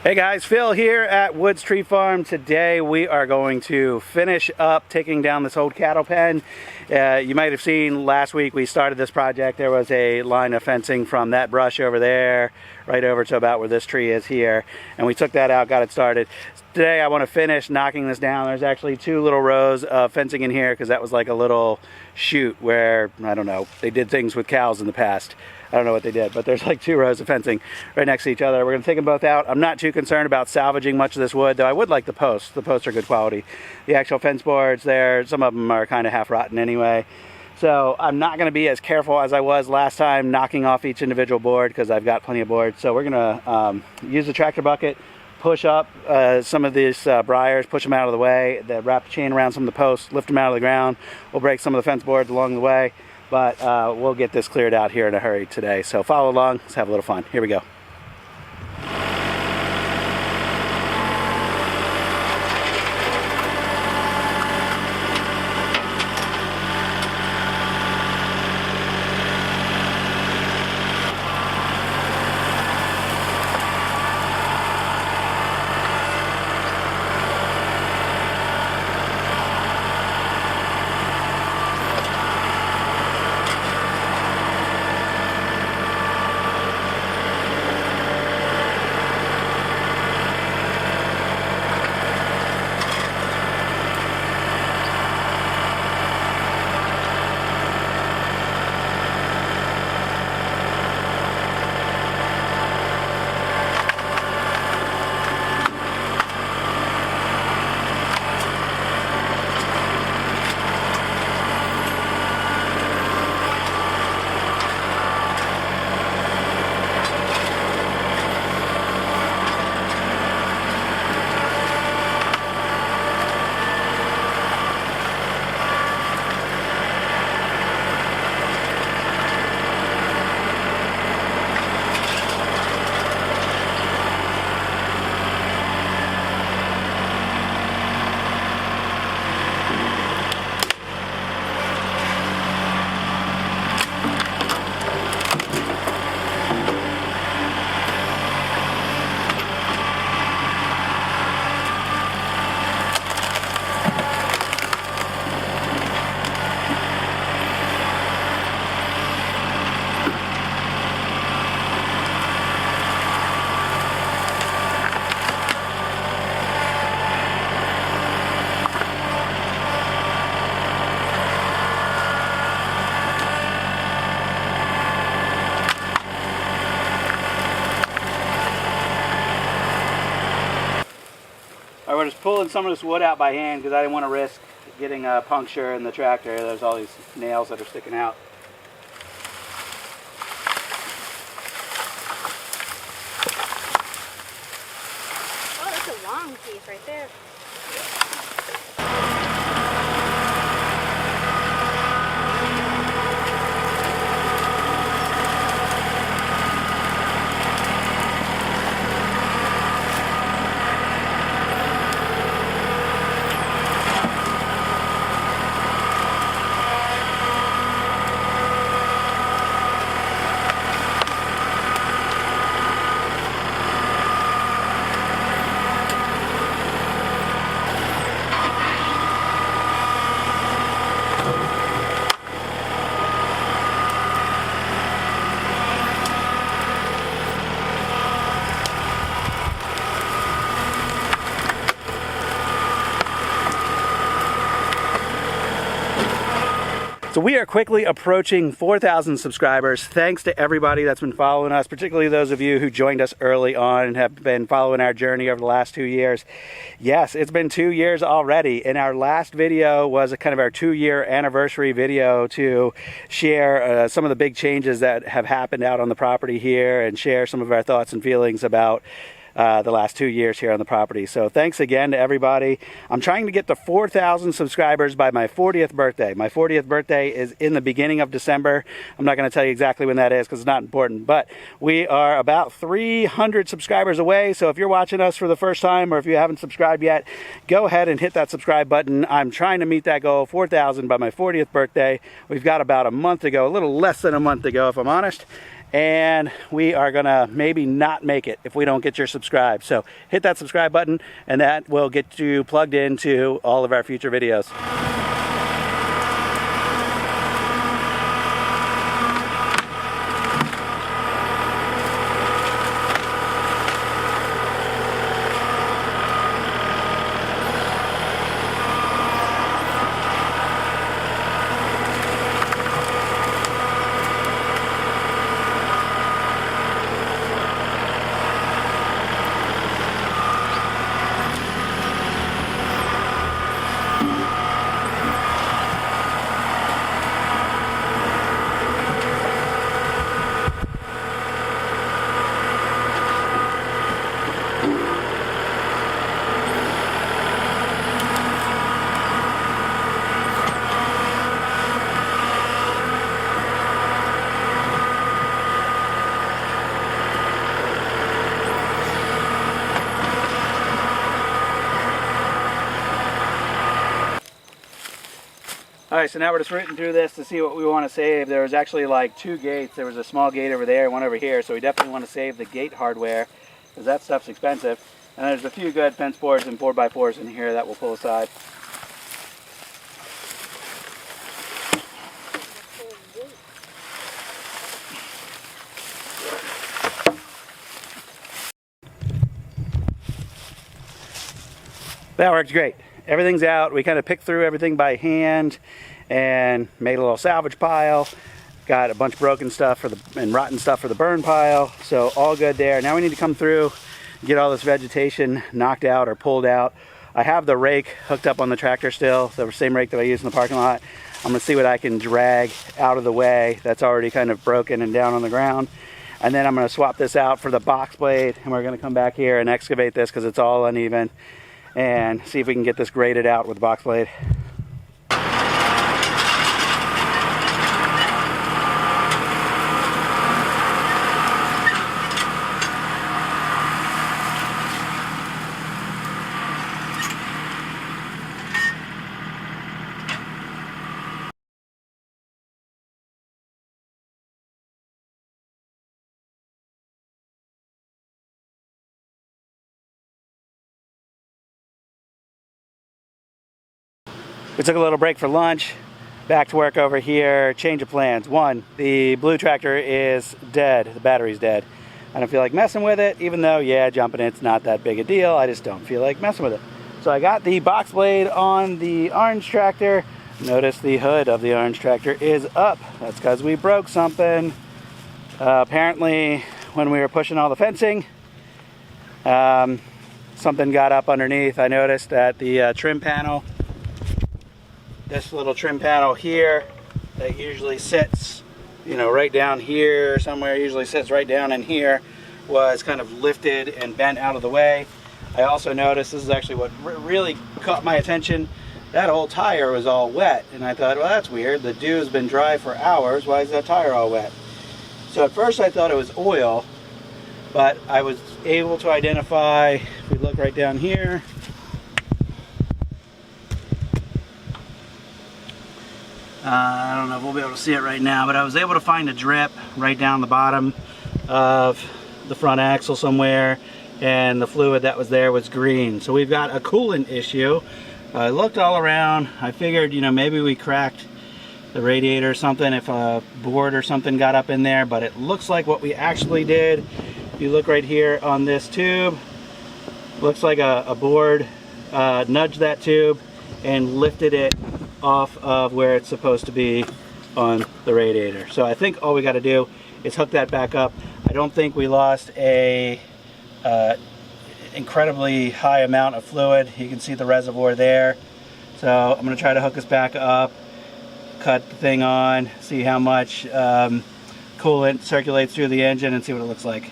Hey guys, Phil here at Woods Tree Farm. Today we are going to finish up taking down this old cattle pen. You might have seen last week we started this project. There was a line of fencing from that brush over there right over to about where this tree is here, and we took that out, got it started. Today I want to finish knocking this down. There's actually two little rows of fencing in here because that was like a little chute where, I don't know, they did things with cows in the past. I don't know what they did, but there's like two rows of fencing right next to each other. We're going to take them both out. I'm not too concerned about salvaging much of this wood, though I would like the posts. The posts are good quality. The actual fence boards there, some of them are kind of half rotten anyway. So I'm not going to be as careful as I was last time knocking off each individual board because I've got plenty of boards. So we're going to use the tractor bucket, push up some of these briars, push them out of the way, then wrap the chain around some of the posts, lift them out of the ground. We'll break some of the fence boards along the way. But we'll get this cleared out here in a hurry today. So follow along, let's have a little fun. Here we go. We're just pulling some of this wood out by hand because I didn't want to risk getting a puncture in the tractor. There's all these nails that are sticking out. Oh, that's a long piece right there. So we are quickly approaching 4,000 subscribers. Thanks to everybody that's been following us, particularly those of you who joined us early on and have been following our journey over the last 2 years. Yes, it's been 2 years already, and our last video was a kind of our 2-year anniversary video to share some of the big changes that have happened out on the property here and share some of our thoughts and feelings about the last 2 years here on the property. So thanks again to everybody. I'm trying to get to 4,000 subscribers by my 40th birthday. My 40th birthday is in the beginning of December. I'm not going to tell you exactly when that is because it's not important, but we are about 300 subscribers away. So if you're watching us for the first time or if you haven't subscribed yet, go ahead and hit that subscribe button. I'm trying to meet that goal, 4,000 by my 40th birthday. We've got about a month to go, a little less than a month to go if I'm honest. and we are gonna maybe not make it if we don't get your subscribe. So hit that subscribe button, and that will get you plugged into all of our future videos. Alright, so now we're just rooting through this to see what we want to save. There was actually like 2 gates. There was a small gate over there and one over here, so we definitely want to save the gate hardware because that stuff's expensive. And there's a few good fence boards and 4x4s in here that we'll pull aside. That works great. Everything's out. We kind of picked through everything by hand and made a little salvage pile. Got a bunch of broken stuff and rotten stuff for the burn pile. So all good there. Now we need to come through, get all this vegetation knocked out or pulled out. I have the rake hooked up on the tractor still, the same rake that I used in the parking lot. I'm gonna see what I can drag out of the way that's already kind of broken and down on the ground. And then I'm gonna swap this out for the box blade, and we're gonna come back here and excavate this because it's all uneven, and see if we can get this graded out with the box blade. We took a little break for lunch, back to work over here. Change of plans. One, the blue tractor is dead, the battery's dead. I don't feel like messing with it, even though, yeah, jumping it's not that big a deal. I just don't feel like messing with it. So I got the box blade on the orange tractor. Notice the hood of the orange tractor is up. That's because we broke something. Apparently, when we were pushing all the fencing, something got up underneath. I noticed that the trim panel, this little trim panel here that usually sits, you know, right down here somewhere, usually sits right down in here, was kind of lifted and bent out of the way. I also noticed, this is actually what really caught my attention, that whole tire was all wet, and I thought, well, that's weird. The dew's been dry for hours. Why is that tire all wet? So at first I thought it was oil, but I was able to identify, if we look right down here, I don't know if we'll be able to see it right now, but I was able to find a drip right down the bottom of the front axle somewhere, and the fluid that was there was green. So we've got a coolant issue. I looked all around. I figured, you know, maybe we cracked the radiator or something, if a board or something got up in there, but it looks like what we actually did, if you look right here on this tube, looks like a board nudged that tube and lifted it off of where it's supposed to be on the radiator. So I think all we got to do is hook that back up. I don't think we lost a incredibly high amount of fluid. You can see the reservoir there. So I'm going to try to hook this back up, cut the thing on, see how much coolant circulates through the engine, and see what it looks like.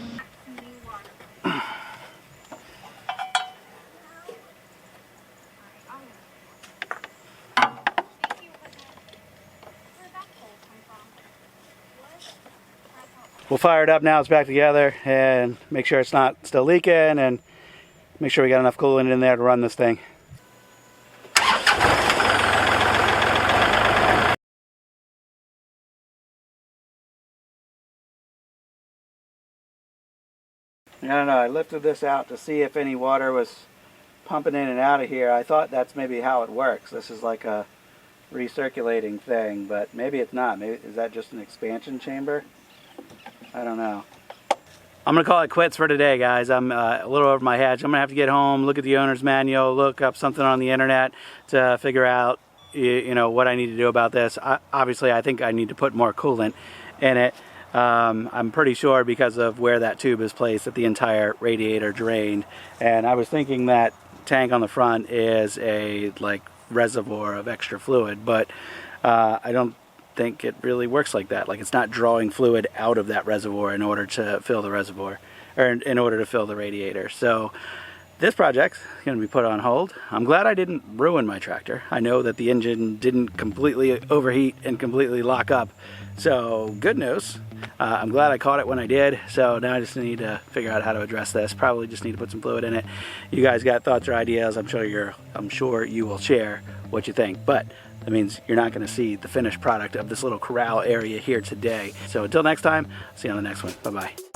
We'll fire it up now, it's back together, and make sure it's not still leaking, and make sure we got enough coolant in there to run this thing. don't know, I lifted this out to see if any water was pumping in and out of here. I thought that's maybe how it works. This is like a recirculating thing, but maybe it's not. Maybe, is that just an expansion chamber? I don't know. I'm gonna call it quits for today, guys. I'm a little over my head. I'm gonna have to get home, look at the owner's manual, look up something on the internet to figure out, you know, what I need to do about this. Obviously, I think I need to put more coolant in it. I'm pretty sure because of where that tube is placed that the entire radiator drained. And I was thinking that tank on the front is a like reservoir of extra fluid, but I don't think it really works like that. Like, it's not drawing fluid out of that reservoir in order to fill the reservoir, or in order to fill the radiator. So this project's going to be put on hold. I'm glad I didn't ruin my tractor. I know that the engine didn't completely overheat and completely lock up. So good news. I'm glad I caught it when I did. So now I just need to figure out how to address this. Probably just need to put some fluid in it. You guys got thoughts or ideas? I'm sure you will share what you think. But that means you're not going to see the finished product of this little corral area here today. So until next time, see you on the next one. Bye-bye.